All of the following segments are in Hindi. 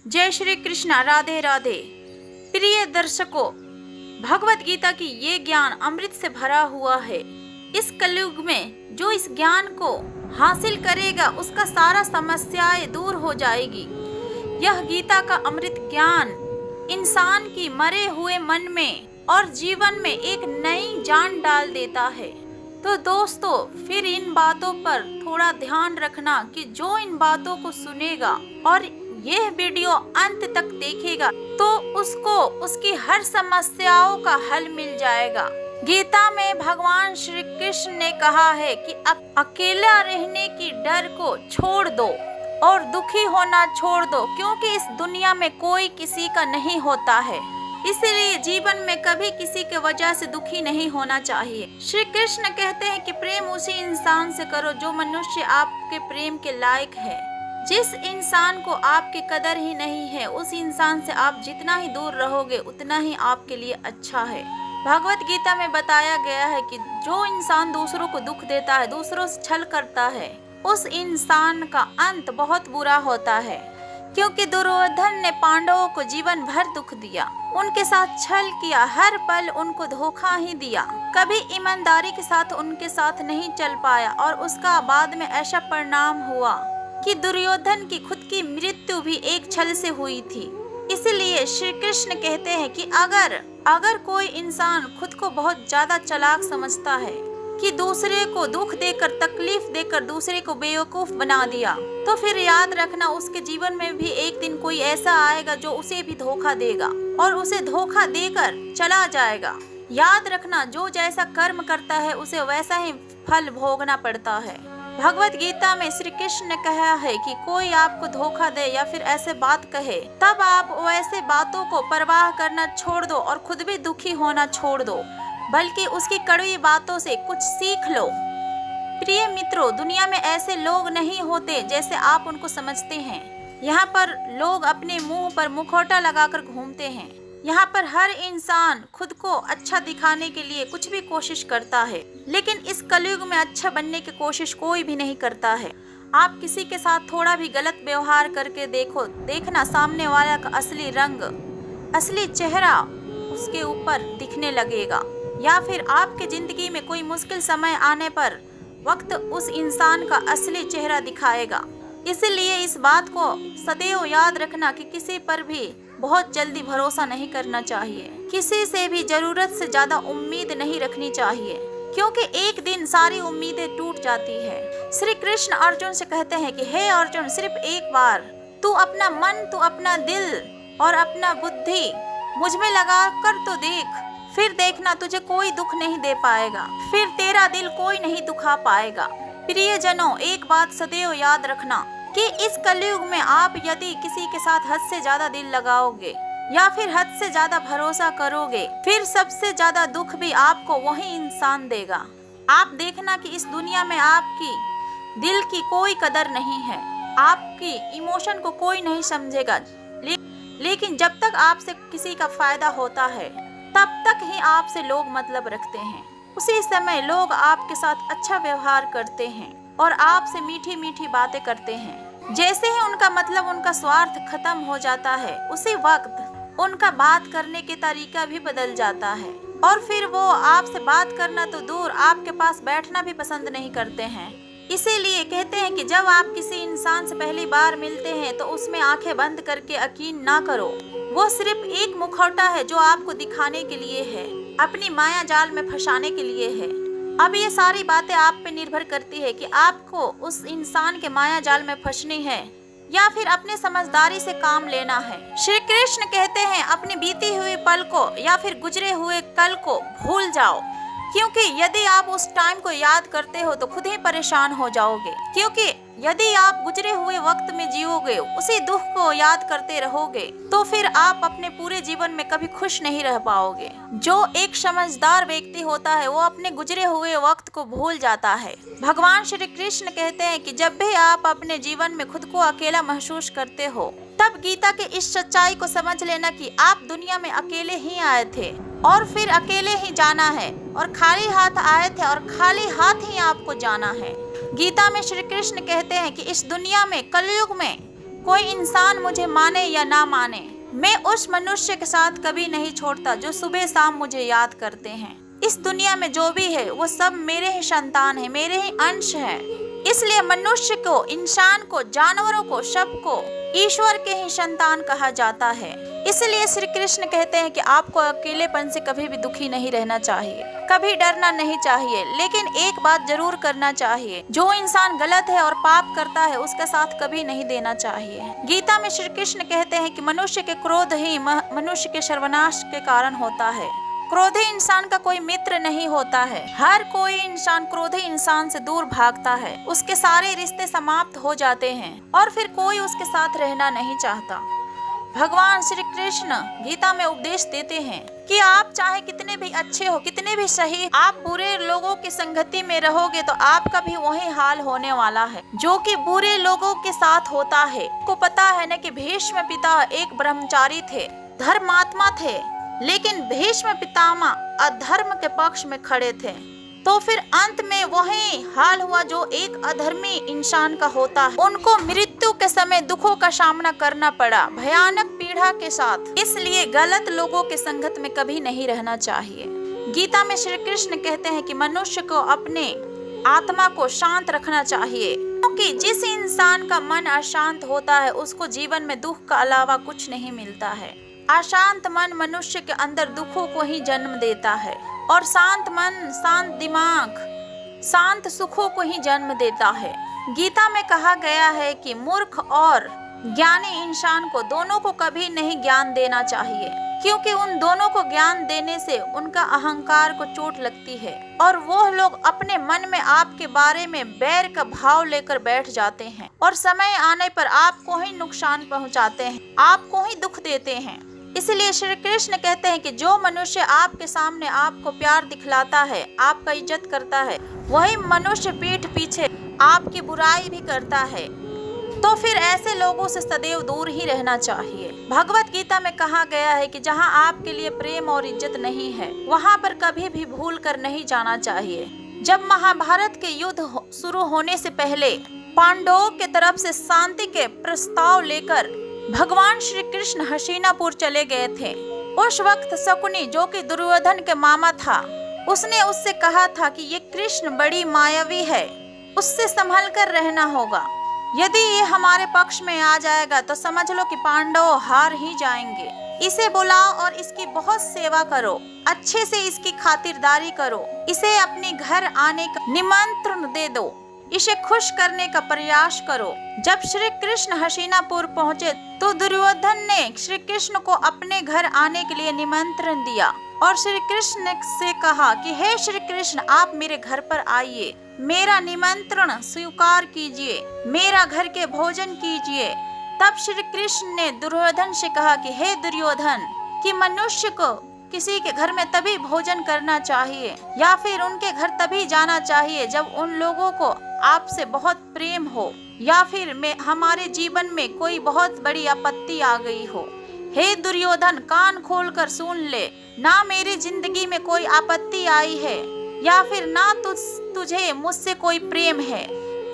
जय श्री कृष्णा। राधे राधे। प्रिय दर्शकों, भगवत गीता की ये ज्ञान अमृत से भरा हुआ है। इस कलयुग में जो इस ज्ञान को हासिल करेगा उसका सारा समस्याएं दूर हो जाएगी। यह गीता का अमृत ज्ञान इंसान की मरे हुए मन में और जीवन में एक नई जान डाल देता है। तो दोस्तों, फिर इन बातों पर थोड़ा ध्यान रखना कि जो इन बातों को सुनेगा और यह वीडियो अंत तक देखेगा तो उसको उसकी हर समस्याओं का हल मिल जाएगा। गीता में भगवान श्री कृष्ण ने कहा है कि अकेला रहने की डर को छोड़ दो और दुखी होना छोड़ दो, क्योंकि इस दुनिया में कोई किसी का नहीं होता है। इसलिए जीवन में कभी किसी के वजह से दुखी नहीं होना चाहिए। श्री कृष्ण कहते हैं कि प्रेम उसी इंसान से करो जो मनुष्य आपके प्रेम के लायक है। जिस इंसान को आपकी कदर ही नहीं है, उस इंसान से आप जितना ही दूर रहोगे उतना ही आपके लिए अच्छा है। भगवत गीता में बताया गया है कि जो इंसान दूसरों को दुख देता है, दूसरों से छल करता है, उस इंसान का अंत बहुत बुरा होता है। क्योंकि दुर्योधन ने पांडवों को जीवन भर दुख दिया, उनके साथ छल किया, हर पल उनको धोखा ही दिया, कभी ईमानदारी के साथ उनके साथ नहीं चल पाया और उसका बाद में ऐसा परिणाम हुआ कि दुर्योधन की खुद की मृत्यु भी एक छल से हुई थी। इसलिए श्री कृष्ण कहते हैं कि अगर कोई इंसान खुद को बहुत ज्यादा चालाक समझता है कि दूसरे को दुख देकर, तकलीफ देकर दूसरे को बेवकूफ बना दिया, तो फिर याद रखना उसके जीवन में भी एक दिन कोई ऐसा आएगा जो उसे भी धोखा देगा और उसे धोखा देकर चला जाएगा। याद रखना, जो जैसा कर्म करता है उसे वैसा ही फल भोगना पड़ता है। भगवत गीता में श्री कृष्ण ने कहा है कि कोई आपको धोखा दे या फिर ऐसे बात कहे, तब आप वैसे बातों को परवाह करना छोड़ दो और खुद भी दुखी होना छोड़ दो, बल्कि उसकी कड़वी बातों से कुछ सीख लो। प्रिय मित्रों, दुनिया में ऐसे लोग नहीं होते जैसे आप उनको समझते हैं। यहाँ पर लोग अपने मुंह पर मुखौटा लगाकर घूमते हैं। यहाँ पर हर इंसान खुद को अच्छा दिखाने के लिए कुछ भी कोशिश करता है, लेकिन इस कलयुग में अच्छा बनने की कोशिश कोई भी नहीं करता है। आप किसी के साथ थोड़ा भी गलत व्यवहार करके देखना सामने वाला का असली रंग, असली चेहरा उसके ऊपर दिखने लगेगा। या फिर आपके जिंदगी में कोई मुश्किल समय आने पर वक्त उस इंसान का असली चेहरा दिखाएगा। इसलिए इस बात को सदैव याद रखना कि किसी पर भी बहुत जल्दी भरोसा नहीं करना चाहिए। किसी से भी जरूरत से ज्यादा उम्मीद नहीं रखनी चाहिए, क्योंकि एक दिन सारी उम्मीदें टूट जाती है। श्री कृष्ण अर्जुन से कहते हैं कि हे अर्जुन, सिर्फ एक बार तू अपना मन, तू अपना दिल और अपना बुद्धि मुझ में लगा कर तो देख, फिर देखना तुझे कोई दुख नहीं दे पाएगा, फिर तेरा दिल कोई नहीं दुखा पाएगा। प्रियजनों, एक बात सदैव याद रखना कि इस कलयुग में आप यदि किसी के साथ हद से ज्यादा दिल लगाओगे या फिर हद से ज्यादा भरोसा करोगे, फिर सबसे ज्यादा दुख भी आपको वही इंसान देगा। आप देखना कि इस दुनिया में आपकी दिल की कोई कदर नहीं है, आपकी इमोशन को कोई नहीं समझेगा, लेकिन जब तक आपसे किसी का फायदा होता है तब तक ही आपसे लोग मतलब रखते हैं। उसी समय लोग आपके साथ अच्छा व्यवहार करते हैं और आपसे मीठी मीठी बातें करते हैं। जैसे ही उनका मतलब, उनका स्वार्थ खत्म हो जाता है, उसी वक्त उनका बात करने के तरीका भी बदल जाता है और फिर वो आपसे बात करना तो दूर, आपके पास बैठना भी पसंद नहीं करते हैं। इसीलिए कहते हैं कि जब आप किसी इंसान से पहली बार मिलते हैं तो उसमें आंखें बंद करके यकीन ना करो। वो सिर्फ एक मुखौटा है जो आपको दिखाने के लिए है, अपनी माया जाल में फंसाने के लिए है। अब ये सारी बातें आप पे निर्भर करती है कि आपको उस इंसान के माया जाल में फंसनी है या फिर अपने समझदारी से काम लेना है। श्री कृष्ण कहते हैं अपनी बीती हुई पल को या फिर गुजरे हुए कल को भूल जाओ, क्योंकि यदि आप उस टाइम को याद करते हो तो खुद ही परेशान हो जाओगे। क्योंकि यदि आप गुजरे हुए वक्त में जियोगे, उसी दुख को याद करते रहोगे, तो फिर आप अपने पूरे जीवन में कभी खुश नहीं रह पाओगे। जो एक समझदार व्यक्ति होता है वो अपने गुजरे हुए वक्त को भूल जाता है। भगवान श्री कृष्ण कहते हैं कि जब भी आप अपने जीवन में खुद को अकेला महसूस करते हो, तब गीता के इस सच्चाई को समझ लेना कि आप दुनिया में अकेले ही आए थे और फिर अकेले ही जाना है, और खाली हाथ आए थे और खाली हाथ ही आपको जाना है। गीता में श्री कृष्ण कहते हैं कि इस दुनिया में, कलयुग में कोई इंसान मुझे माने या ना माने, मैं उस मनुष्य के साथ कभी नहीं छोड़ता जो सुबह शाम मुझे याद करते हैं। इस दुनिया में जो भी है वो सब मेरे ही संतान है, मेरे ही अंश है। इसलिए मनुष्य को, इंसान को, जानवरों को, सबको ईश्वर के ही संतान कहा जाता है। इसलिए श्री कृष्ण कहते हैं कि आपको अकेलेपन से कभी भी दुखी नहीं रहना चाहिए, कभी डरना नहीं चाहिए, लेकिन एक बात जरूर करना चाहिए, जो इंसान गलत है और पाप करता है उसका साथ कभी नहीं देना चाहिए। गीता में श्री कृष्ण कहते हैं कि मनुष्य के क्रोध ही मनुष्य के सर्वनाश के कारण होता है। क्रोधी इंसान का कोई मित्र नहीं होता है। हर कोई इंसान क्रोधी इंसान से दूर भागता है, उसके सारे रिश्ते समाप्त हो जाते हैं और फिर कोई उसके साथ रहना नहीं चाहता। भगवान श्री कृष्ण गीता में उपदेश देते हैं कि आप चाहे कितने भी अच्छे हो, कितने भी सही, आप बुरे लोगों की संगति में रहोगे तो आपका भी वही हाल होने वाला है जो कि बुरे लोगों के साथ होता है। को पता है न कि भीष्म पिता एक ब्रह्मचारी थे, धर्मात्मा थे, लेकिन भीष्म पितामह अधर्म के पक्ष में खड़े थे, तो फिर अंत में वही हाल हुआ जो एक अधर्मी इंसान का होता है। उनको मृत्यु के समय दुखों का सामना करना पड़ा, भयानक पीड़ा के साथ। इसलिए गलत लोगों के संगत में कभी नहीं रहना चाहिए। गीता में श्री कृष्ण कहते हैं कि मनुष्य को अपने आत्मा को शांत रखना चाहिए, क्योंकि जिस इंसान का मन अशांत होता है उसको जीवन में दुख का अलावा कुछ नहीं मिलता है। अशांत मन मनुष्य के अंदर दुखों को ही जन्म देता है और शांत मन, शांत दिमाग, शांत सुखों को ही जन्म देता है। गीता में कहा गया है कि मूर्ख और ज्ञानी इंसान को दोनों को कभी नहीं ज्ञान देना चाहिए, क्योंकि उन दोनों को ज्ञान देने से उनका अहंकार को चोट लगती है और वो लोग अपने मन में आपके बारे में बैर का भाव लेकर बैठ जाते हैं और समय आने पर आपको ही नुकसान पहुंचाते हैं, आपको ही दुख देते हैं। इसलिए श्री कृष्ण कहते हैं कि जो मनुष्य आपके सामने आपको प्यार दिखलाता है, आपका इज्जत करता है, वही मनुष्य पीठ पीछे आपकी बुराई भी करता है, तो फिर ऐसे लोगों से सदैव दूर ही रहना चाहिए। भगवत गीता में कहा गया है कि जहां आपके लिए प्रेम और इज्जत नहीं है, वहां पर कभी भी भूल कर नहीं जाना चाहिए। जब महाभारत के युद्ध शुरू होने से पहले पांडवों के तरफ से शांति के प्रस्ताव लेकर भगवान श्री कृष्ण हस्तिनापुर चले गए थे। उस वक्त शकुनी, जो कि दुर्योधन के मामा था, उसने उससे कहा था कि ये कृष्ण बड़ी मायावी है, उससे संभल कर रहना होगा। यदि ये हमारे पक्ष में आ जाएगा तो समझ लो कि पांडव हार ही जाएंगे। इसे बुलाओ और इसकी बहुत सेवा करो, अच्छे से इसकी खातिरदारी करो, इसे अपने घर आने का निमंत्रण दे दो, इसे खुश करने का प्रयास करो। जब श्री कृष्ण हस्तिनापुर पहुँचे तो दुर्योधन ने श्री कृष्ण को अपने घर आने के लिए निमंत्रण दिया और श्री कृष्ण से कहा कि हे श्री कृष्ण, आप मेरे घर पर आइए, मेरा निमंत्रण स्वीकार कीजिए, मेरा घर के भोजन कीजिए। तब श्री कृष्ण ने दुर्योधन से कहा कि हे दुर्योधन, कि मनुष्य को किसी के घर में तभी भोजन करना चाहिए या फिर उनके घर तभी जाना चाहिए जब उन लोगों को आपसे बहुत प्रेम हो या फिर हमारे जीवन में कोई बहुत बड़ी आपत्ति आ गई हो। हे दुर्योधन, कान खोलकर सुन ले, ना मेरी जिंदगी में कोई आपत्ति आई है या फिर ना तुझे मुझसे कोई प्रेम है,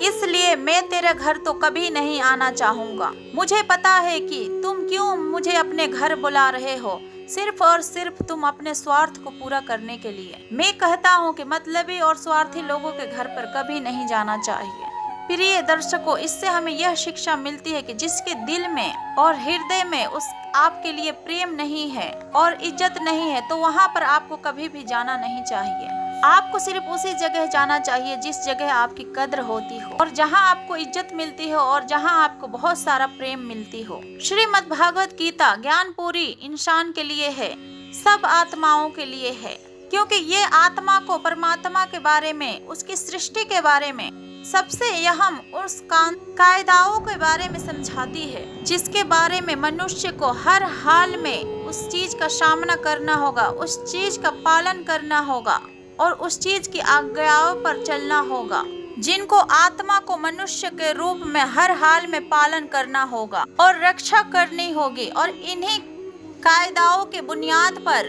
इसलिए मैं तेरे घर तो कभी नहीं आना चाहूँगा। मुझे पता है कि तुम क्यों मुझे अपने घर बुला रहे हो, सिर्फ और सिर्फ तुम अपने स्वार्थ को पूरा करने के लिए। मैं कहता हूँ कि मतलबी और स्वार्थी लोगों के घर पर कभी नहीं जाना चाहिए। प्रिय दर्शकों, इससे हमें यह शिक्षा मिलती है कि जिसके दिल में और हृदय में उस आपके लिए प्रेम नहीं है और इज्जत नहीं है, तो वहाँ पर आपको कभी भी जाना नहीं चाहिए। आपको सिर्फ उसी जगह जाना चाहिए जिस जगह आपकी कद्र होती हो और जहां आपको इज्जत मिलती हो और जहां आपको बहुत सारा प्रेम मिलती हो। श्रीमद् भागवत गीता ज्ञानपुरी इंसान के लिए है, सब आत्माओं के लिए है, क्योंकि ये आत्मा को परमात्मा के बारे में, उसकी सृष्टि के बारे में, सबसे अहम उस कायदाओं के बारे में समझाती है, जिसके बारे में मनुष्य को हर हाल में उस चीज का सामना करना होगा, उस चीज का पालन करना होगा और उस चीज की आज्ञाओं पर चलना होगा, जिनको आत्मा को मनुष्य के रूप में हर हाल में पालन करना होगा और रक्षा करनी होगी। और इन्हीं कायदाओं के बुनियाद पर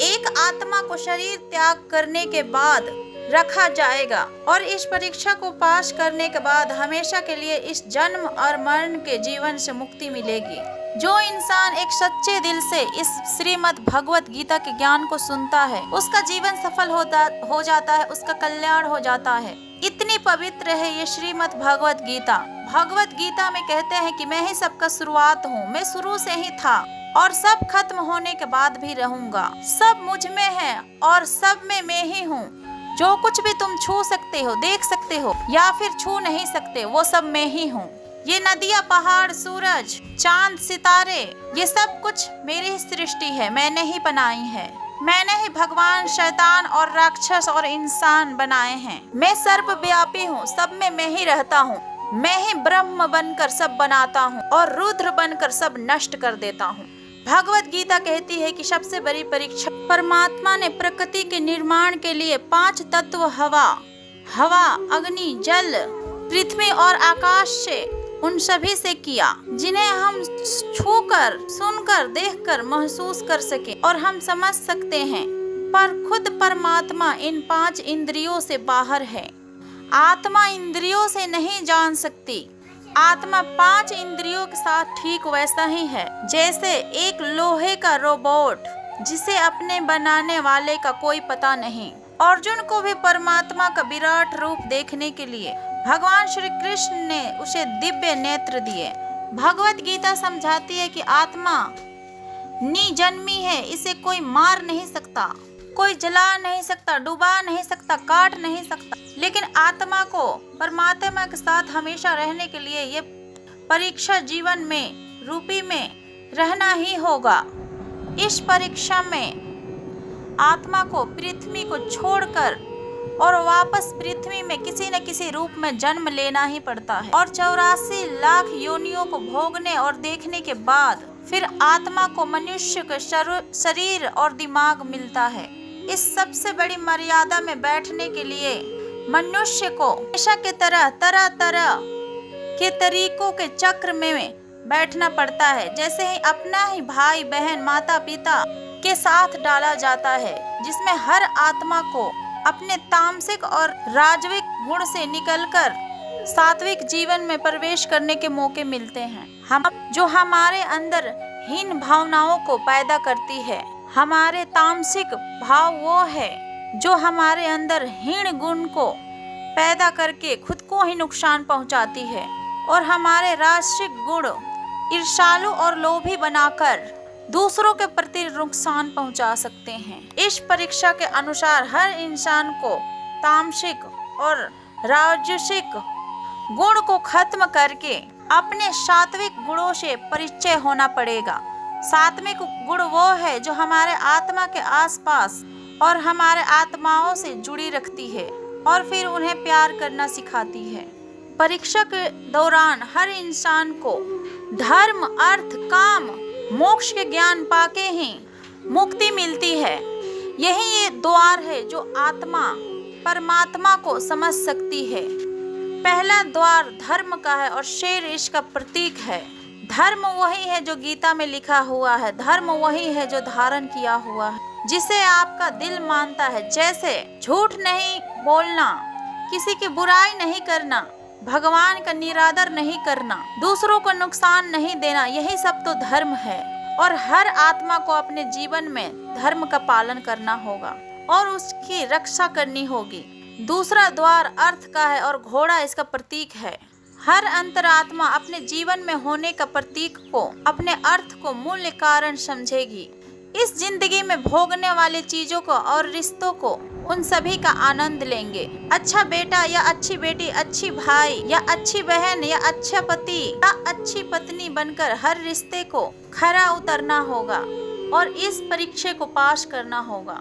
एक आत्मा को शरीर त्याग करने के बाद रखा जाएगा और इस परीक्षा को पास करने के बाद हमेशा के लिए इस जन्म और मरण के जीवन से मुक्ति मिलेगी। जो इंसान एक सच्चे दिल से इस श्रीमद् भगवत गीता के ज्ञान को सुनता है, उसका जीवन सफल हो जाता है, उसका कल्याण हो जाता है। इतनी पवित्र है ये श्रीमद् भगवत गीता। भगवत गीता में कहते हैं कि मैं ही सबका शुरुआत हूँ, मैं शुरू से ही था और सब खत्म होने के बाद भी रहूंगा। सब मुझ में है और सब में मैं ही हूँ। जो कुछ भी तुम छू सकते हो, देख सकते हो या फिर छू नहीं सकते, वो सब मैं ही हूँ। ये नदियाँ, पहाड़, सूरज, चांद, सितारे, ये सब कुछ मेरी सृष्टि है, मैंने ही बनाई है। मैंने ही भगवान, शैतान और राक्षस और इंसान बनाए हैं। मैं सर्वव्यापी हूँ, सब में मैं ही रहता हूँ। मैं ही ब्रह्म बनकर सब बनाता हूँ और रुद्र बनकर सब नष्ट कर देता हूँ। भगवत गीता कहती है कि सबसे बड़ी परीक्षा परमात्मा ने प्रकृति के निर्माण के लिए 5 तत्व हवा, अग्नि, जल, पृथ्वी और आकाश से, उन सभी से किया, जिन्हें हम छूकर, सुनकर, देखकर महसूस कर सके और हम समझ सकते हैं। पर खुद परमात्मा इन 5 इंद्रियों से बाहर है। आत्मा इंद्रियों से नहीं जान सकती। आत्मा 5 इंद्रियों के साथ ठीक वैसा ही है जैसे एक लोहे का रोबोट जिसे अपने बनाने वाले का कोई पता नहीं। अर्जुन को भी परमात्मा का विराट रूप देखने के लिए भगवान श्री कृष्ण ने उसे दिव्य नेत्र दिए। भगवत गीता समझाती है कि आत्मा निजन्मी है, इसे कोई मार नहीं सकता, कोई जला नहीं सकता, डुबा नहीं सकता, काट नहीं सकता। लेकिन आत्मा को परमात्मा के साथ हमेशा रहने के लिए ये परीक्षा जीवन में रूपी में रहना ही होगा। इस परीक्षा में आत्मा को पृथ्वी को छोड़कर और वापस पृथ्वी में किसी न किसी रूप में जन्म लेना ही पड़ता है और 84 लाख योनियों को भोगने और देखने के बाद फिर आत्मा को मनुष्य के शरीर और दिमाग मिलता है। इस सबसे बड़ी मर्यादा में बैठने के लिए मनुष्य को हमेशा के तरह तरह के तरीकों के चक्र में बैठना पड़ता है। जैसे ही अपना ही भाई बहन, माता पिता के साथ डाला जाता है, जिसमें हर आत्मा को अपने तामसिक और राजविक गुण से निकलकर सात्विक जीवन में प्रवेश करने के मौके मिलते हैं। हम जो हमारे अंदर हीन भावनाओं को पैदा करती है, हमारे तामसिक भाव वो है जो हमारे अंदर हीन गुण को पैदा करके खुद को ही नुकसान पहुंचाती है और हमारे राजसिक गुण ईर्ष्यालु और लोभी बनाकर दूसरों के प्रति नुकसान पहुंचा सकते हैं। इस परीक्षा के अनुसार हर इंसान को तामसिक और राजसिक गुण को खत्म करके अपने सात्विक गुणों से परिचय होना पड़ेगा। सात्विक गुण वो है जो हमारे आत्मा के आसपास और हमारे आत्माओं से जुड़ी रखती है और फिर उन्हें प्यार करना सिखाती है। परीक्षा के दौरान हर इंसान को धर्म, अर्थ, काम, मोक्ष के ज्ञान पाके ही मुक्ति मिलती है। यही ये द्वार है जो आत्मा परमात्मा को समझ सकती है। पहला द्वार धर्म का है और शेर इसका प्रतीक है। धर्म वही है जो गीता में लिखा हुआ है, धर्म वही है जो धारण किया हुआ है, जिसे आपका दिल मानता है। जैसे झूठ नहीं बोलना, किसी की बुराई नहीं करना, भगवान का निरादर नहीं करना, दूसरों को नुकसान नहीं देना, यही सब तो धर्म है। और हर आत्मा को अपने जीवन में धर्म का पालन करना होगा और उसकी रक्षा करनी होगी। दूसरा द्वार अर्थ का है और घोड़ा इसका प्रतीक है। हर अंतरात्मा अपने जीवन में होने का प्रतीक को, अपने अर्थ को मूल्य कारण समझेगी। इस जिंदगी में भोगने वाली चीजों को और रिश्तों को, उन सभी का आनंद लेंगे। अच्छा बेटा या अच्छी बेटी, अच्छी भाई या अच्छी बहन या अच्छा पति या अच्छी पत्नी बनकर हर रिश्ते को खरा उतरना होगा और इस परीक्षा को पास करना होगा।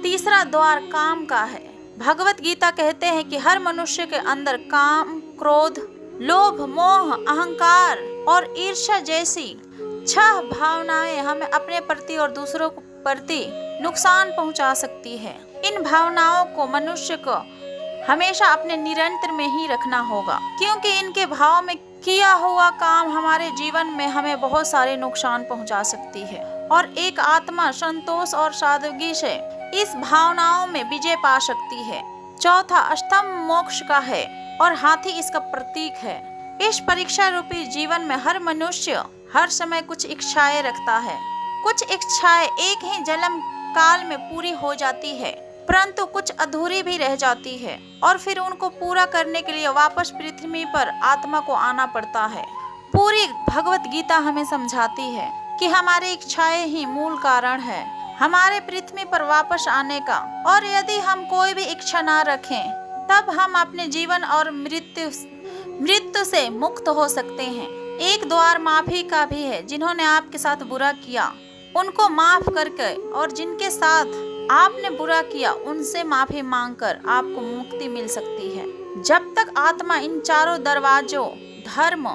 तीसरा द्वार काम का है। भगवत गीता कहते हैं कि हर मनुष्य के अंदर काम, क्रोध, लोभ, मोह, अहंकार और ईर्ष्या जैसी 6 भावनाएं हमें अपने प्रति और दूसरों के प्रति नुकसान पहुंचा सकती है। इन भावनाओं को मनुष्य को हमेशा अपने नियंत्रण में ही रखना होगा, क्योंकि इनके भाव में किया हुआ काम हमारे जीवन में हमें बहुत सारे नुकसान पहुंचा सकती है। और एक आत्मा संतोष और सादगी से इस भावनाओं में विजय पा सकती है। चौथा स्तंभ मोक्ष का है और हाथी इसका प्रतीक है। इस परीक्षा रूपी जीवन में हर मनुष्य हर समय कुछ इच्छाएं रखता है। कुछ इच्छाएं एक ही जन्म काल में पूरी हो जाती है, परंतु कुछ अधूरी भी रह जाती है और फिर उनको पूरा करने के लिए वापस पृथ्वी पर आत्मा को आना पड़ता है। पूरी भगवत गीता हमें समझाती है कि हमारी इच्छाएं ही मूल कारण है हमारे पृथ्वी पर वापस आने का, और यदि हम कोई भी इच्छा ना रखें तब हम अपने जीवन और मृत्यु से मुक्त हो सकते हैं। एक द्वार माफी का भी है। जिन्होंने आपके साथ बुरा किया उनको माफ करके और जिनके साथ आपने बुरा किया उनसे माफी मांगकर आपको मुक्ति मिल सकती है। जब तक आत्मा इन चारों दरवाजों धर्म,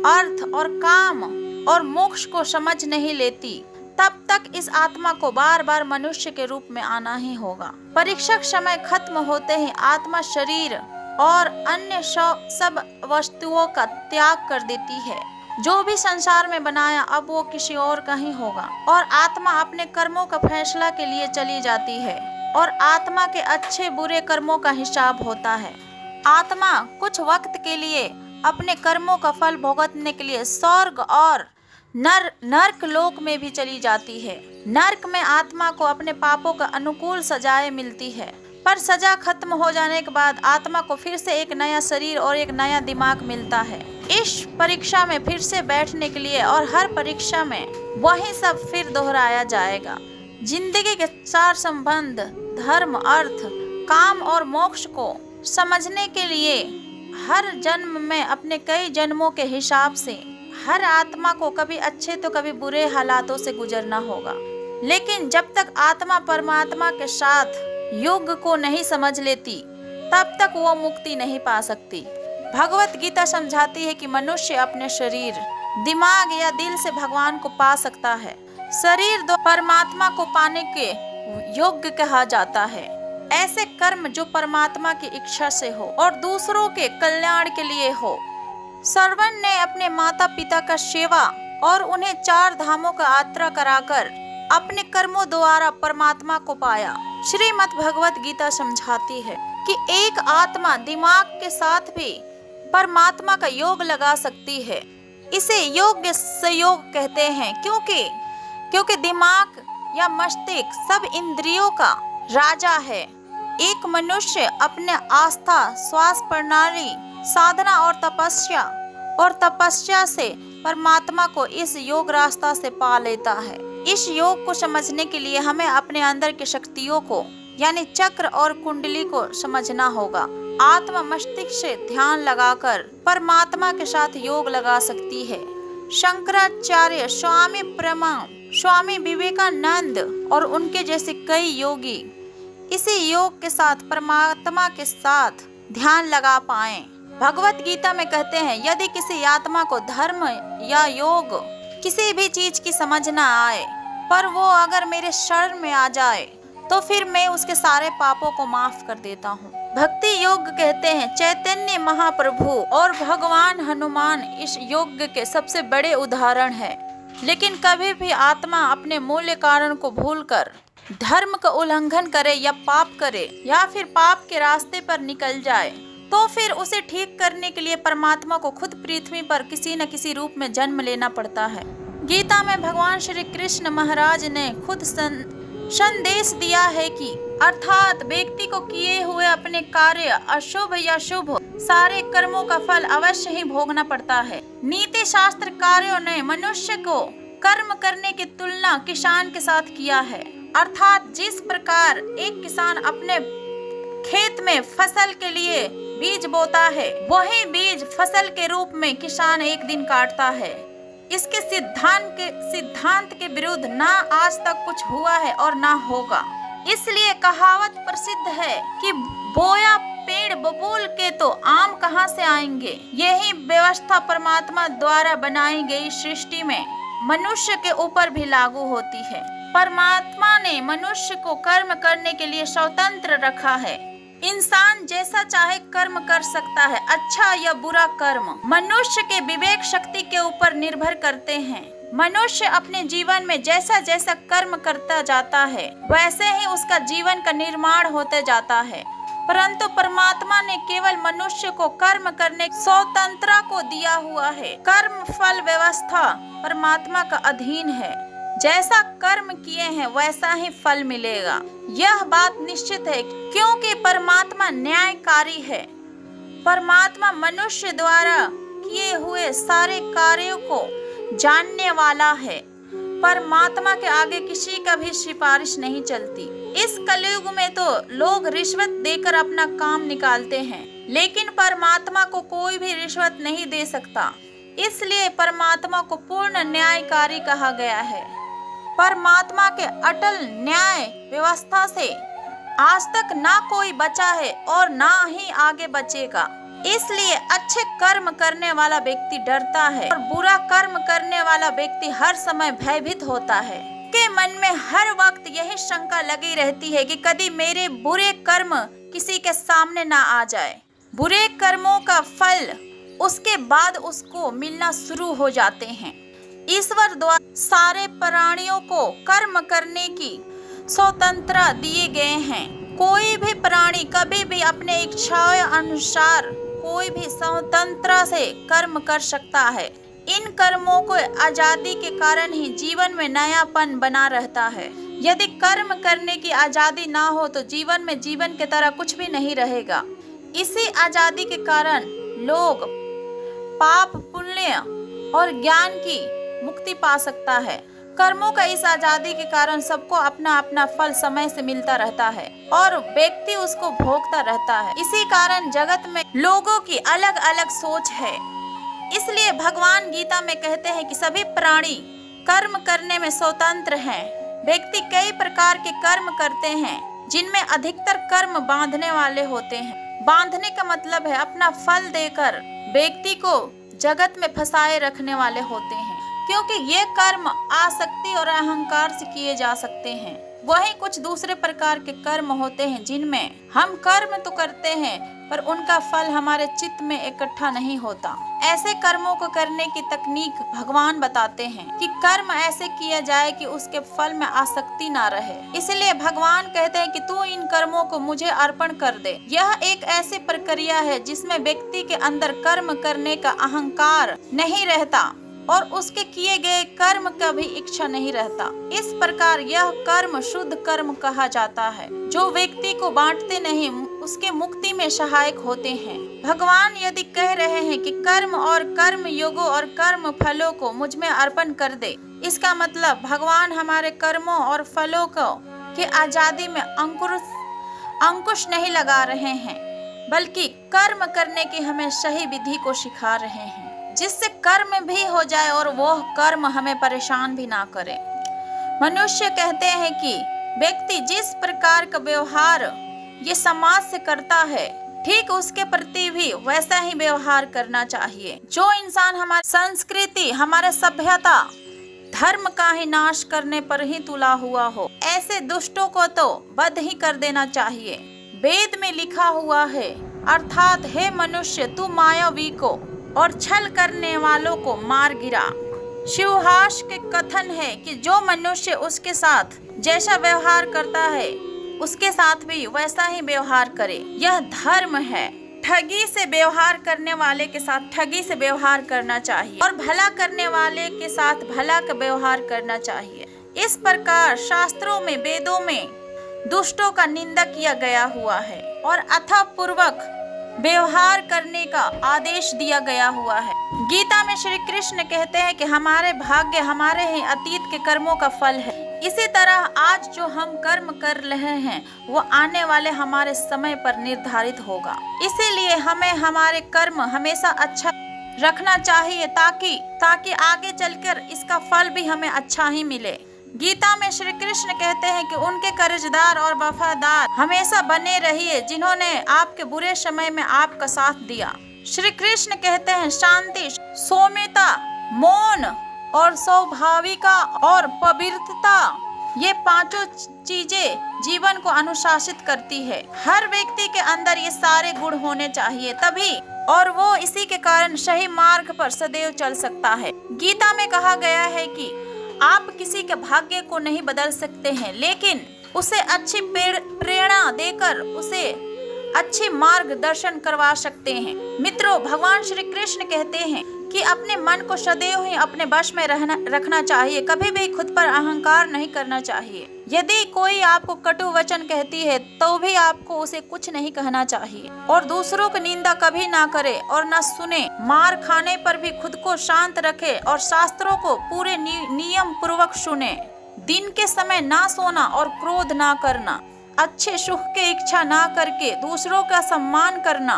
अर्थ और काम और मोक्ष को समझ नहीं लेती, तब तक इस आत्मा को बार बार मनुष्य के रूप में आना ही होगा। परीक्षा समय खत्म होते ही आत्मा शरीर और अन्य सब वस्तुओं का त्याग कर देती है। जो भी संसार में बनाया अब वो किसी और का ही होगा, और आत्मा अपने कर्मों का फैसला के लिए चली जाती है और आत्मा के अच्छे बुरे कर्मों का हिसाब होता है। आत्मा कुछ वक्त के लिए अपने कर्मों का फल भुगतने के लिए स्वर्ग और नर्क लोक में भी चली जाती है। नर्क में आत्मा को अपने पापों का अनुकूल सजाएं मिलती है, पर सजा खत्म हो जाने के बाद आत्मा को फिर से एक नया शरीर और एक नया दिमाग मिलता है इस परीक्षा में फिर से बैठने के लिए, और हर परीक्षा में वही सब फिर दोहराया जाएगा। जिंदगी के चार संबंध धर्म, अर्थ, काम और मोक्ष को समझने के लिए हर जन्म में अपने कई जन्मों के हिसाब से हर आत्मा को कभी अच्छे तो कभी बुरे हालातों से गुजरना होगा। लेकिन जब तक आत्मा परमात्मा के साथ योग को नहीं समझ लेती तब तक वो मुक्ति नहीं पा सकती। भगवत गीता समझाती है कि मनुष्य अपने शरीर, दिमाग या दिल से भगवान को पा सकता है। शरीर दो परमात्मा को पाने के योग्य कहा जाता है। ऐसे कर्म जो परमात्मा की इच्छा से हो और दूसरों के कल्याण के लिए हो। श्रवण ने अपने माता पिता का सेवा और उन्हें 4 धामों का यात्रा कराकर अपने कर्मों द्वारा परमात्मा को पाया। श्रीमद् भगवत गीता समझाती है कि एक आत्मा दिमाग के साथ भी परमात्मा का योग लगा सकती है। इसे योग्य संयोग कहते हैं, क्योंकि दिमाग या मस्तिष्क सब इंद्रियों का राजा है। एक मनुष्य अपने आस्था, श्वास प्रणाली, साधना और तपस्या से परमात्मा को इस योग रास्ता से पा लेता है। इस योग को समझने के लिए हमें अपने अंदर की शक्तियों को यानी चक्र और कुंडली को समझना होगा। आत्मा मस्तिष्क से ध्यान लगाकर परमात्मा के साथ योग लगा सकती है। शंकराचार्य, स्वामी विवेकानंद और उनके जैसे कई योगी इसी योग के साथ परमात्मा के साथ ध्यान लगा पाए। भगवत गीता में कहते हैं, यदि किसी आत्मा को धर्म या योग किसी भी चीज की समझ न आए, पर वो अगर मेरे शरण में आ जाए तो फिर मैं उसके सारे पापों को माफ कर देता हूँ। भक्ति योग कहते हैं, चैतन्य महाप्रभु और भगवान हनुमान इस योग के सबसे बड़े उदाहरण हैं। लेकिन कभी भी आत्मा अपने मूल्य कारण को भूलकर धर्म का उल्लंघन करे या पाप करे या फिर पाप के रास्ते पर निकल जाए, तो फिर उसे ठीक करने के लिए परमात्मा को खुद पृथ्वी पर किसी न किसी रूप में जन्म लेना पड़ता है। गीता में भगवान श्री कृष्ण महाराज ने खुद संदेश दिया है कि अर्थात व्यक्ति को किए हुए अपने कार्य अशुभ या शुभ सारे कर्मों का फल अवश्य ही भोगना पड़ता है। नीति शास्त्र कार्यों ने मनुष्य को कर्म करने की तुलना किसान के साथ किया है। अर्थात जिस प्रकार एक किसान अपने खेत में फसल के लिए बीज बोता है, वही बीज फसल के रूप में किसान एक दिन काटता है। इसके सिद्धांत के विरुद्ध ना आज तक कुछ हुआ है और ना होगा। इसलिए कहावत प्रसिद्ध है कि बोया पेड़ बबूल के तो आम कहाँ से आएंगे। यही व्यवस्था परमात्मा द्वारा बनाई गई सृष्टि में मनुष्य के ऊपर भी लागू होती है। परमात्मा ने मनुष्य को कर्म करने के लिए स्वतंत्र रखा है। इंसान जैसा चाहे कर्म कर सकता है। अच्छा या बुरा कर्म मनुष्य के विवेक शक्ति के ऊपर निर्भर करते हैं। मनुष्य अपने जीवन में जैसा जैसा कर्म करता जाता है, वैसे ही उसका जीवन का निर्माण होते जाता है। परंतु परमात्मा ने केवल मनुष्य को कर्म करने की स्वतंत्रता को दिया हुआ है। कर्म फल व्यवस्था परमात्मा का अधीन है। जैसा कर्म किए हैं वैसा ही फल मिलेगा, यह बात निश्चित है, क्योंकि परमात्मा न्यायकारी है। परमात्मा मनुष्य द्वारा किए हुए सारे कार्यों को जानने वाला है। परमात्मा के आगे किसी का भी सिफारिश नहीं चलती। इस कलयुग में तो लोग रिश्वत देकर अपना काम निकालते हैं, लेकिन परमात्मा को कोई भी रिश्वत नहीं दे सकता। इसलिए परमात्मा को पूर्ण न्यायकारी कहा गया है। परमात्मा के अटल न्याय व्यवस्था से आज तक ना कोई बचा है और ना ही आगे बचेगा। इसलिए अच्छे कर्म करने वाला व्यक्ति डरता है और बुरा कर्म करने वाला व्यक्ति हर समय भयभीत होता है। के मन में हर वक्त यही शंका लगी रहती है कि कभी मेरे बुरे कर्म किसी के सामने ना आ जाए। बुरे कर्मों का फल उसके बाद उसको मिलना शुरू हो जाते हैं। ईश्वर द्वारा सारे प्राणियों को कर्म करने की स्वतंत्रता दिए गए हैं। कोई भी प्राणी कभी भी अपने इच्छाओं अनुसार कोई भी स्वतंत्रता से कर्म कर सकता है। इन कर्मों को आजादी के कारण ही जीवन में नयापन बना रहता है। यदि कर्म करने की आजादी ना हो तो जीवन में जीवन की तरह कुछ भी नहीं रहेगा। इसी आजादी के कारण लोग पाप पुण्य और ज्ञान की मुक्ति पा सकता है। कर्मों का इस आजादी के कारण सबको अपना अपना फल समय से मिलता रहता है और व्यक्ति उसको भोगता रहता है। इसी कारण जगत में लोगों की अलग अलग सोच है। इसलिए भगवान गीता में कहते हैं कि सभी प्राणी कर्म करने में स्वतंत्र हैं। व्यक्ति कई प्रकार के कर्म करते हैं, जिनमें अधिकतर कर्म बांधने वाले होते हैं। बांधने का मतलब है अपना फल देकर व्यक्ति को जगत में फंसाए रखने वाले होते हैं, क्योंकि ये कर्म आसक्ति और अहंकार से किए जा सकते हैं। वहीं कुछ दूसरे प्रकार के कर्म होते हैं जिनमें हम कर्म तो करते हैं पर उनका फल हमारे चित्त में इकट्ठा नहीं होता। ऐसे कर्मों को करने की तकनीक भगवान बताते हैं कि कर्म ऐसे किया जाए कि उसके फल में आसक्ति ना रहे। इसलिए भगवान कहते हैं कि तू इन कर्मों को मुझे अर्पण कर दे। यह एक ऐसी प्रक्रिया है जिसमें व्यक्ति के अंदर कर्म करने का अहंकार नहीं रहता और उसके किए गए कर्म का भी इच्छा नहीं रहता। इस प्रकार यह कर्म शुद्ध कर्म कहा जाता है, जो व्यक्ति को बांटते नहीं, उसके मुक्ति में सहायक होते हैं। भगवान यदि कह रहे हैं कि कर्म और कर्म योगों और कर्म फलों को मुझ में अर्पण कर दे, इसका मतलब भगवान हमारे कर्मों और फलों को के आजादी में अंकुश नहीं लगा रहे हैं, बल्कि कर्म करने की हमें सही विधि को सिखा रहे हैं, जिससे कर्म भी हो जाए और वह कर्म हमें परेशान भी ना करे। मनुष्य कहते हैं कि व्यक्ति जिस प्रकार का व्यवहार ये समाज से करता है, ठीक उसके प्रति भी वैसा ही व्यवहार करना चाहिए। जो इंसान हमारी संस्कृति, हमारे सभ्यता, धर्म का ही नाश करने पर ही तुला हुआ हो, ऐसे दुष्टों को तो वध ही कर देना चाहिए। वेद में लिखा हुआ है, अर्थात हे मनुष्य, तू मायावी को और छल करने वालों को मार गिरा। शिवहास के कथन है कि जो मनुष्य उसके साथ जैसा व्यवहार करता है, उसके साथ भी वैसा ही व्यवहार करे। यह धर्म है। ठगी से व्यवहार करने वाले के साथ ठगी से व्यवहार करना चाहिए और भला करने वाले के साथ भला का व्यवहार करना चाहिए। इस प्रकार शास्त्रों में, वेदों में दुष्टों का निंदा किया गया हुआ है और अथवा पूर्वक व्यवहार करने का आदेश दिया गया हुआ है। गीता में श्री कृष्ण कहते हैं कि हमारे भाग्य हमारे ही अतीत के कर्मों का फल है। इसी तरह आज जो हम कर्म कर रहे हैं वो आने वाले हमारे समय पर निर्धारित होगा। इसीलिए हमें हमारे कर्म हमेशा अच्छा रखना चाहिए ताकि आगे चलकर इसका फल भी हमें अच्छा ही मिले। गीता में श्री कृष्ण कहते हैं कि उनके कर्जदार और वफादार हमेशा बने रहिए जिन्होंने आपके बुरे समय में आपका साथ दिया। श्री कृष्ण कहते हैं शांति, सौम्यता, मौन और स्वाभाविकता और पवित्रता, ये पांचों चीजें जीवन को अनुशासित करती है। हर व्यक्ति के अंदर ये सारे गुण होने चाहिए, तभी और वो इसी के कारण सही मार्ग पर सदैव चल सकता है। गीता में कहा गया है कि आप किसी के भाग्य को नहीं बदल सकते हैं, लेकिन उसे अच्छी प्रेरणा देकर उसे अच्छे मार्गदर्शन करवा सकते हैं। मित्रों, भगवान श्री कृष्ण कहते हैं कि अपने मन को सदैव ही अपने वश में रखना चाहिए, कभी भी खुद पर अहंकार नहीं करना चाहिए। यदि कोई आपको कटु वचन कहती है तो भी आपको उसे कुछ नहीं कहना चाहिए, और दूसरों की निंदा कभी ना करे और न सुने। मार खाने पर भी खुद को शांत रखे और शास्त्रों को पूरे नियम पूर्वक सुने। दिन के समय ना सोना और क्रोध ना करना, अच्छे सुख की इच्छा ना करके दूसरों का सम्मान करना,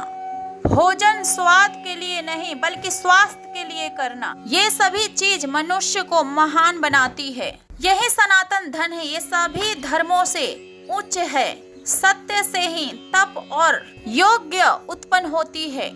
भोजन स्वाद के लिए नहीं बल्कि स्वास्थ्य के लिए करना, ये सभी चीज मनुष्य को महान बनाती है। यही सनातन धन है, ये सभी धर्मों से उच्च है। सत्य से ही तप और योग्य उत्पन्न होती है।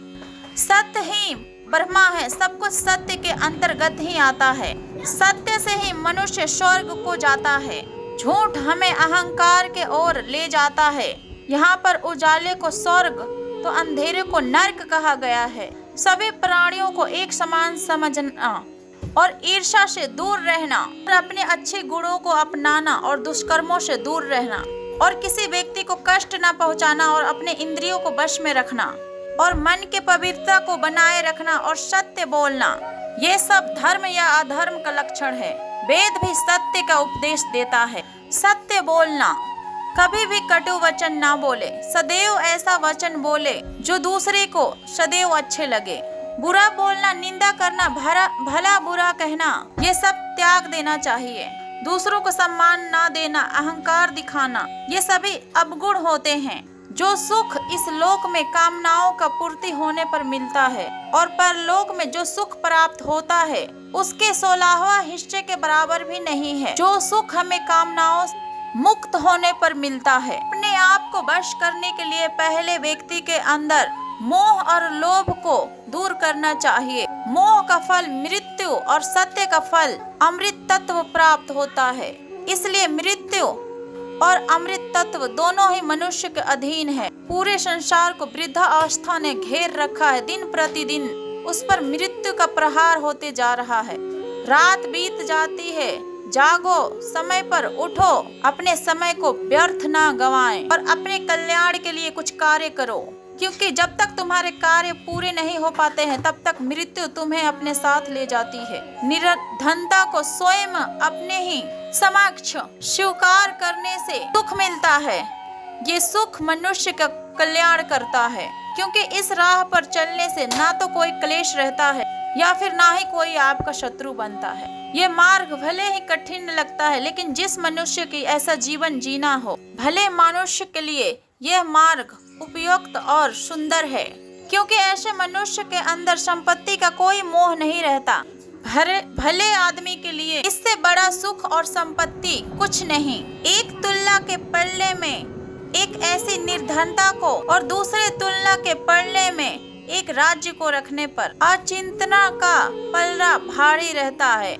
सत्य ही ब्रह्मा है, सब कुछ सत्य के अंतर्गत ही आता है। सत्य से ही मनुष्य स्वर्ग को जाता है। झूठ हमें अहंकार के ओर ले जाता है। यहाँ पर उजाले को स्वर्ग तो अंधेरे को नरक कहा गया है। सभी प्राणियों को एक समान समझना और ईर्ष्या से दूर रहना और अपने अच्छे गुणों को अपनाना और दुष्कर्मों से दूर रहना और किसी व्यक्ति को कष्ट न पहुंचाना और अपने इंद्रियों को वश में रखना और मन के पवित्रता को बनाए रखना और सत्य बोलना, ये सब धर्म या अधर्म का लक्षण है। वेद भी सत्य का उपदेश देता है। सत्य बोलना, कभी भी कटु वचन ना बोले, सदैव ऐसा वचन बोले जो दूसरे को सदैव अच्छे लगे। बुरा बोलना, निंदा करना, भला बुरा कहना, ये सब त्याग देना चाहिए। दूसरों को सम्मान ना देना, अहंकार दिखाना, ये सभी अवगुण होते हैं। जो सुख इस लोक में कामनाओं का पूर्ति होने पर मिलता है और परलोक में जो सुख प्राप्त होता है उसके 16वां हिस्से के बराबर भी नहीं है। जो सुख हमें कामनाओं मुक्त होने पर मिलता है। अपने आप को वश करने के लिए पहले व्यक्ति के अंदर मोह और लोभ को दूर करना चाहिए। मोह का फल मृत्यु और सत्य का फल अमृत तत्व प्राप्त होता है। इसलिए मृत्यु और अमृत तत्व दोनों ही मनुष्य के अधीन है। पूरे संसार को वृद्धावस्था ने घेर रखा है। दिन प्रतिदिन उस पर मृत्यु का प्रहार होते जा रहा है। रात बीत जाती है, जागो, समय पर उठो, अपने समय को व्यर्थ ना गवाएं और अपने कल्याण के लिए कुछ कार्य करो, क्योंकि जब तक तुम्हारे कार्य पूरे नहीं हो पाते हैं तब तक मृत्यु तुम्हें अपने साथ ले जाती है। निर्धनता को स्वयं अपने ही समक्ष स्वीकार करने से सुख मिलता है। ये सुख मनुष्य का कल्याण करता है, क्योंकि इस राह पर चलने से ना तो कोई क्लेश रहता है या फिर ना ही कोई आपका शत्रु बनता है। ये मार्ग भले ही कठिन लगता है, लेकिन जिस मनुष्य की ऐसा जीवन जीना हो, भले मनुष्य के लिए यह मार्ग उपयुक्त और सुंदर है, क्योंकि ऐसे मनुष्य के अंदर संपत्ति का कोई मोह नहीं रहता। भले आदमी के लिए इससे बड़ा सुख और संपत्ति कुछ नहीं। एक तुलना के पल्ले में एक ऐसी निर्धनता को और दूसरे तुलना के पल्ले में एक राज्य को रखने पर अचिंतना का पल्ला भारी रहता है।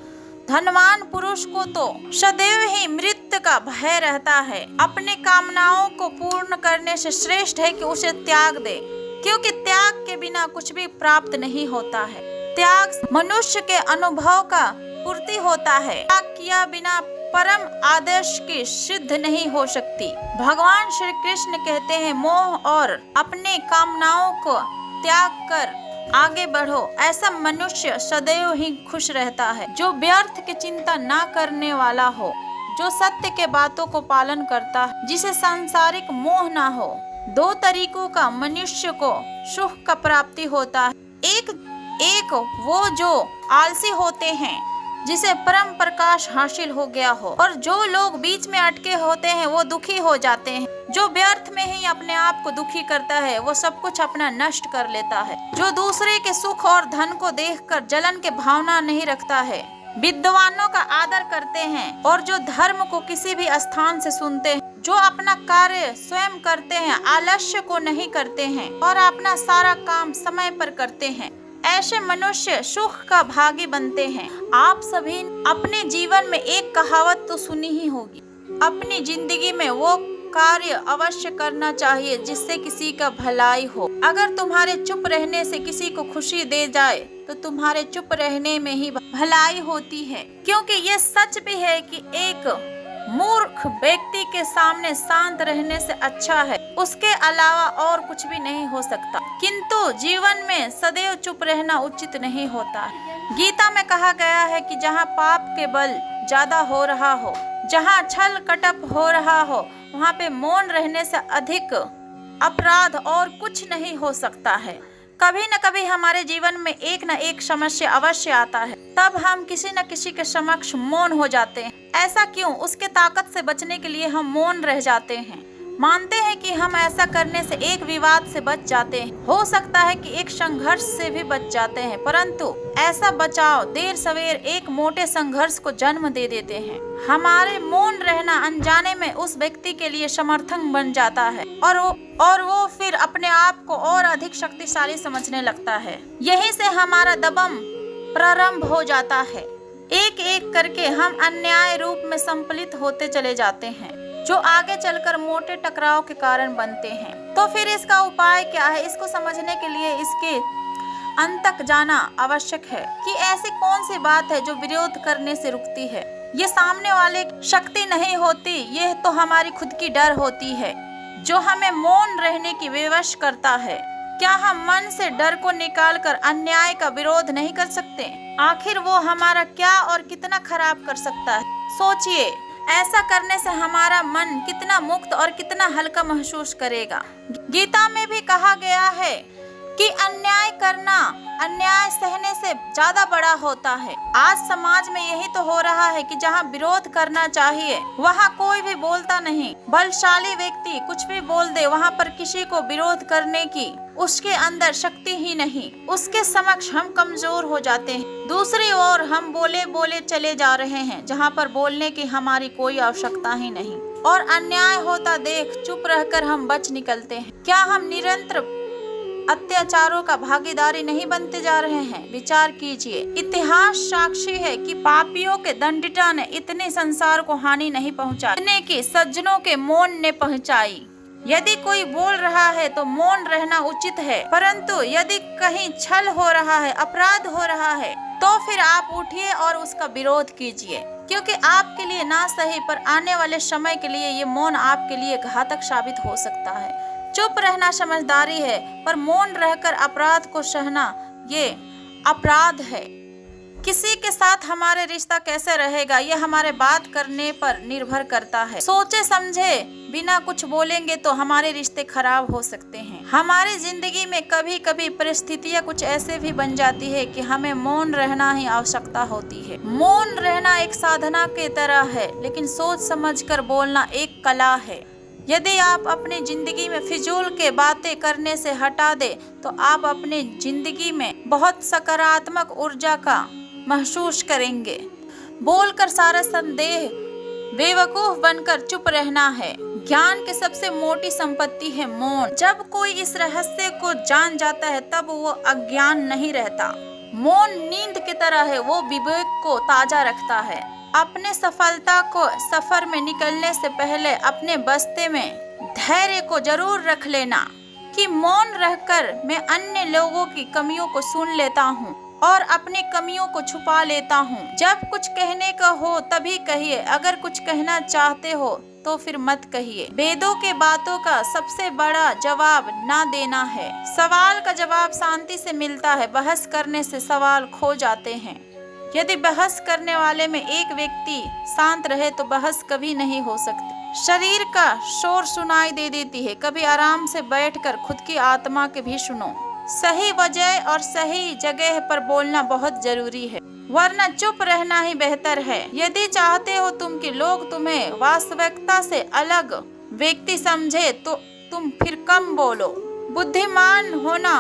धनवान पुरुष को तो सदैव ही मृत्यु का भय रहता है। अपने कामनाओं को पूर्ण करने से श्रेष्ठ है कि उसे त्याग दे, क्योंकि त्याग के बिना कुछ भी प्राप्त नहीं होता है। त्याग मनुष्य के अनुभव का पूर्ति होता है। त्याग किया बिना परम आदर्श की सिद्ध नहीं हो सकती। भगवान श्री कृष्ण कहते हैं, मोह और अपने कामनाओं को त्याग कर आगे बढ़ो। ऐसा मनुष्य सदैव ही खुश रहता है, जो व्यर्थ की चिंता ना करने वाला हो, जो सत्य के बातों को पालन करता है, जिसे सांसारिक मोह ना हो। दो तरीकों का मनुष्य को सुख का प्राप्ति होता है। एक वो जो आलसी होते हैं, जिसे परम प्रकाश हासिल हो गया हो, और जो लोग बीच में अटके होते हैं वो दुखी हो जाते हैं। जो व्यर्थ में ही अपने आप को दुखी करता है वो सब कुछ अपना नष्ट कर लेता है। जो दूसरे के सुख और धन को देखकर जलन के भावना नहीं रखता है, विद्वानों का आदर करते हैं और जो धर्म को किसी भी स्थान से सुनते हैं, जो अपना कार्य स्वयं करते हैं, आलस्य को नहीं करते हैं और अपना सारा काम समय पर करते हैं, ऐसे मनुष्य सुख का भागी बनते हैं। आप सभी अपने जीवन में एक कहावत तो सुनी ही होगी, अपनी जिंदगी में वो कार्य अवश्य करना चाहिए जिससे किसी का भलाई हो। अगर तुम्हारे चुप रहने से किसी को खुशी दे जाए तो तुम्हारे चुप रहने में ही भलाई होती है, क्योंकि ये सच भी है कि एक मूर्ख व्यक्ति के सामने शांत रहने से अच्छा है, उसके अलावा और कुछ भी नहीं हो सकता। किंतु जीवन में सदैव चुप रहना उचित नहीं होता। गीता में कहा गया है कि जहाँ पाप के बल ज्यादा हो रहा हो, जहाँ छल कपट हो रहा हो, वहाँ पे मौन रहने से अधिक अपराध और कुछ नहीं हो सकता है। कभी न कभी हमारे जीवन में एक न एक समस्या अवश्य आता है, तब हम किसी न किसी के समक्ष मौन हो जाते हैं। ऐसा क्यों? उसके ताकत से बचने के लिए हम मौन रह जाते हैं। मानते हैं कि हम ऐसा करने से एक विवाद से बच जाते हैं, हो सकता है कि एक संघर्ष से भी बच जाते हैं, परंतु ऐसा बचाव देर सवेर एक मोटे संघर्ष को जन्म दे देते हैं। हमारे मौन रहना अनजाने में उस व्यक्ति के लिए समर्थन बन जाता है और वो फिर अपने आप को और अधिक शक्तिशाली समझने लगता है। यहीं से हमारा दबम प्रारंभ हो जाता है। एक एक करके हम अन्याय रूप में संपलित होते चले जाते हैं, जो आगे चलकर मोटे टकराव के कारण बनते हैं। तो फिर इसका उपाय क्या है? इसको समझने के लिए इसके अंत तक जाना आवश्यक है कि ऐसी कौन सी बात है जो विरोध करने से रुकती है। ये सामने वाले की शक्ति नहीं होती, यह तो हमारी खुद की डर होती है जो हमें मौन रहने की विवश करता है। क्या हम मन से डर को निकालकर अन्याय का विरोध नहीं कर सकते? आखिर वो हमारा क्या और कितना खराब कर सकता है? सोचिए, ऐसा करने से हमारा मन कितना मुक्त और कितना हल्का महसूस करेगा। गीता में भी कहा गया है कि अन्याय करना अन्याय सहने से ज्यादा बड़ा होता है। आज समाज में यही तो हो रहा है कि जहाँ विरोध करना चाहिए वहाँ कोई भी बोलता नहीं। बलशाली व्यक्ति कुछ भी बोल दे, वहाँ पर किसी को विरोध करने की उसके अंदर शक्ति ही नहीं। उसके समक्ष हम कमजोर हो जाते हैं। दूसरी ओर हम बोले बोले चले जा रहे हैं, जहाँ पर बोलने की हमारी कोई आवश्यकता ही नहीं, और अन्याय होता देख चुप रहकर हम बच निकलते हैं। क्या हम निरंतर अत्याचारों का भागीदारी नहीं बनते जा रहे हैं? विचार कीजिए। इतिहास साक्षी है कि पापियों के दंडिता ने इतने संसार को हानि नहीं पहुंचाई जितने कि सज्जनों के मौन ने पहुंचाई। यदि कोई बोल रहा है तो मौन रहना उचित है, परंतु यदि कहीं छल हो रहा है, अपराध हो रहा है, तो फिर आप उठिए और उसका विरोध कीजिए, क्योंकि आपके लिए ना सही पर आने वाले समय के लिए ये मौन आपके लिए घातक साबित हो सकता है। चुप रहना समझदारी है, पर मौन रहकर अपराध को सहना ये अपराध है। किसी के साथ हमारे रिश्ता कैसे रहेगा ये हमारे बात करने पर निर्भर करता है। सोचे समझे बिना कुछ बोलेंगे तो हमारे रिश्ते खराब हो सकते हैं। हमारी जिंदगी में कभी कभी परिस्थितियां कुछ ऐसे भी बन जाती है कि हमें मौन रहना ही आवश्यकता होती है। मौन रहना एक साधना की तरह है, लेकिन सोच समझकर बोलना एक कला है। यदि आप अपनी जिंदगी में फिजूल के बातें करने से हटा दे तो आप अपनी जिंदगी में बहुत सकारात्मक ऊर्जा का महसूस करेंगे। बोलकर सारा संदेह बेवकूफ बनकर चुप रहना है। ज्ञान की सबसे मोटी संपत्ति है मौन। जब कोई इस रहस्य को जान जाता है तब वो अज्ञान नहीं रहता। मौन नींद की तरह है, वो विवेक को ताजा रखता है। अपने सफलता को सफर में निकलने से पहले अपने बस्ते में धैर्य को जरूर रख लेना कि मौन रहकर मैं अन्य लोगों की कमियों को सुन लेता हूँ और अपनी कमियों को छुपा लेता हूँ। जब कुछ कहने का हो तभी कहिए, अगर कुछ कहना चाहते हो तो फिर मत कहिए। वेदों के बातों का सबसे बड़ा जवाब ना देना है। सवाल का जवाब शांति से मिलता है, बहस करने से सवाल खो जाते हैं। यदि बहस करने वाले में एक व्यक्ति शांत रहे तो बहस कभी नहीं हो सकती। शरीर का शोर सुनाई दे देती है, कभी आराम से बैठकर खुद की आत्मा के भी सुनो। सही वजह और सही जगह पर बोलना बहुत जरूरी है, वरना चुप रहना ही बेहतर है। यदि चाहते हो तुम कि लोग तुम्हें वास्तविकता से अलग व्यक्ति समझे तो तुम फिर कम बोलो। बुद्धिमान होना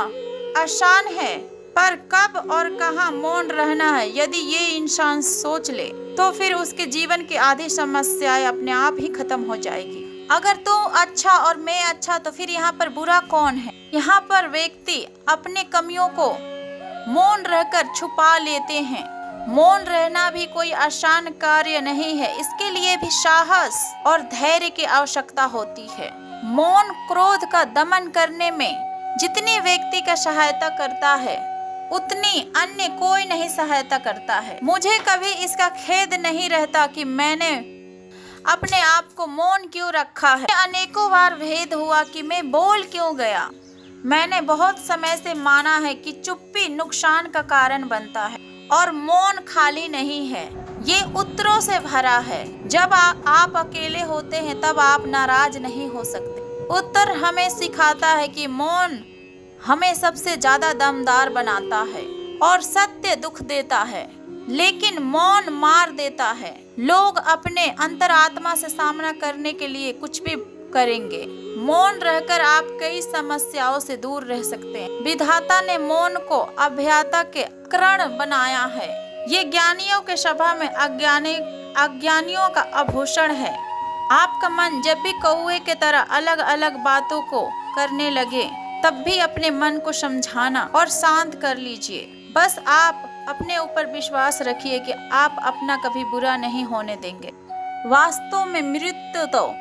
आसान है, पर कब और कहाँ मौन रहना है यदि ये इंसान सोच ले तो फिर उसके जीवन की आधी समस्याएं अपने आप ही खत्म हो जाएगी। अगर तू अच्छा और मैं अच्छा तो फिर यहाँ पर बुरा कौन है? यहाँ पर व्यक्ति अपने कमियों को मौन रहकर छुपा लेते हैं। मौन रहना भी कोई आसान कार्य नहीं है, इसके लिए भी साहस और धैर्य की आवश्यकता होती है। मौन क्रोध का दमन करने में जितनी व्यक्ति का सहायता करता है उतनी अन्य कोई नहीं सहायता करता है। मुझे कभी इसका खेद नहीं रहता कि मैंने अपने आप को मौन क्यों रखा है। अनेकों बार भेद हुआ कि मैं बोल क्यों गया। मैंने बहुत समय से माना है कि चुप्पी नुकसान का कारण बनता है और मौन खाली नहीं है, ये उत्तरों से भरा है। जब आप अकेले होते हैं तब आप नाराज नहीं हो सकते। उत्तर हमें सिखाता है कि मौन हमें सबसे ज्यादा दमदार बनाता है और सत्य दुख देता है, लेकिन मौन मार देता है। लोग अपने अंतरात्मा से सामना करने के लिए कुछ भी करेंगे। मौन रहकर आप कई समस्याओं से दूर रह सकते हैं। विधाता ने मौन को अभ्याता के करण बनाया है। ये ज्ञानियों के सभा में अज्ञानियों का आभूषण है। आपका मन जब भी कौवे के तरह अलग अलग बातों को करने लगे तब भी अपने मन को समझाना और शांत कर लीजिए। बस आप अपने ऊपर विश्वास रखिए कि आप अपना कभी बुरा नहीं होने देंगे। वास्तव में मृत्यु तो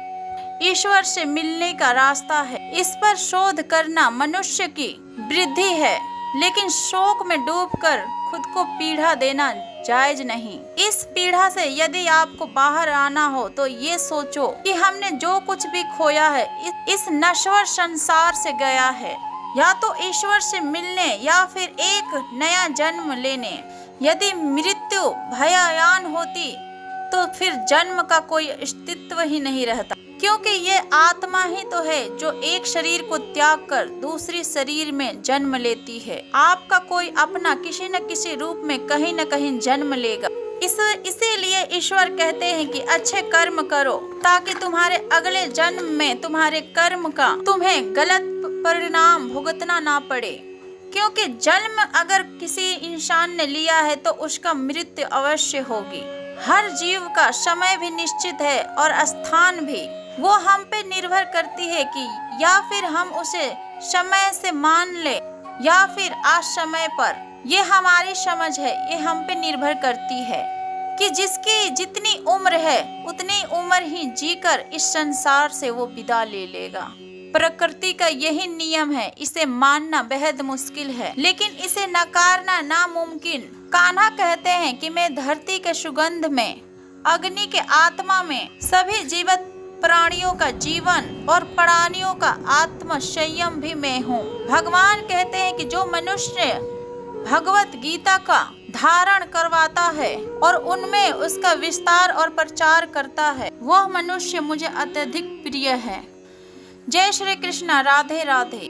ईश्वर से मिलने का रास्ता है। इस पर शोध करना मनुष्य की वृद्धि है, लेकिन शोक में डूबकर खुद को पीड़ा देना जायज नहीं। इस पीड़ा से यदि आपको बाहर आना हो तो ये सोचो कि हमने जो कुछ भी खोया है इस नश्वर संसार से गया है, या तो ईश्वर से मिलने या फिर एक नया जन्म लेने। यदि मृत्यु भयायान होती तो फिर जन्म का कोई अस्तित्व ही नहीं रहता, क्योंकि ये आत्मा ही तो है जो एक शरीर को त्याग कर दूसरी शरीर में जन्म लेती है। आपका कोई अपना किसी न किसी रूप में कहीं न कहीं जन्म लेगा। इसीलिए ईश्वर कहते हैं कि अच्छे कर्म करो ताकि तुम्हारे अगले जन्म में तुम्हारे कर्म का तुम्हें गलत परिणाम भुगतना ना पड़े। क्योंकि जन्म अगर किसी इंसान ने लिया है तो उसका मृत्यु अवश्य होगी। हर जीव का समय भी निश्चित है और स्थान भी। वो हम पे निर्भर करती है कि या फिर हम उसे समय से मान ले या फिर असमय पर। ये हमारी समझ है, ये हम पे निर्भर करती है कि जिसकी जितनी उम्र है उतनी उम्र ही जीकर इस संसार से वो विदा ले लेगा। प्रकृति का यही नियम है। इसे मानना बेहद मुश्किल है, लेकिन इसे नकारना नामुमकिन। कान्हा कहते हैं कि मैं धरती के सुगंध में, अग्नि के आत्मा में, सभी जीवित प्राणियों का जीवन और प्राणियों का आत्म संयम भी मैं हूँ। भगवान कहते हैं कि जो मनुष्य भगवत गीता का धारण करवाता है और उनमें उसका विस्तार और प्रचार करता है, वह मनुष्य मुझे अत्यधिक प्रिय है। जय श्री कृष्ण। राधे राधे।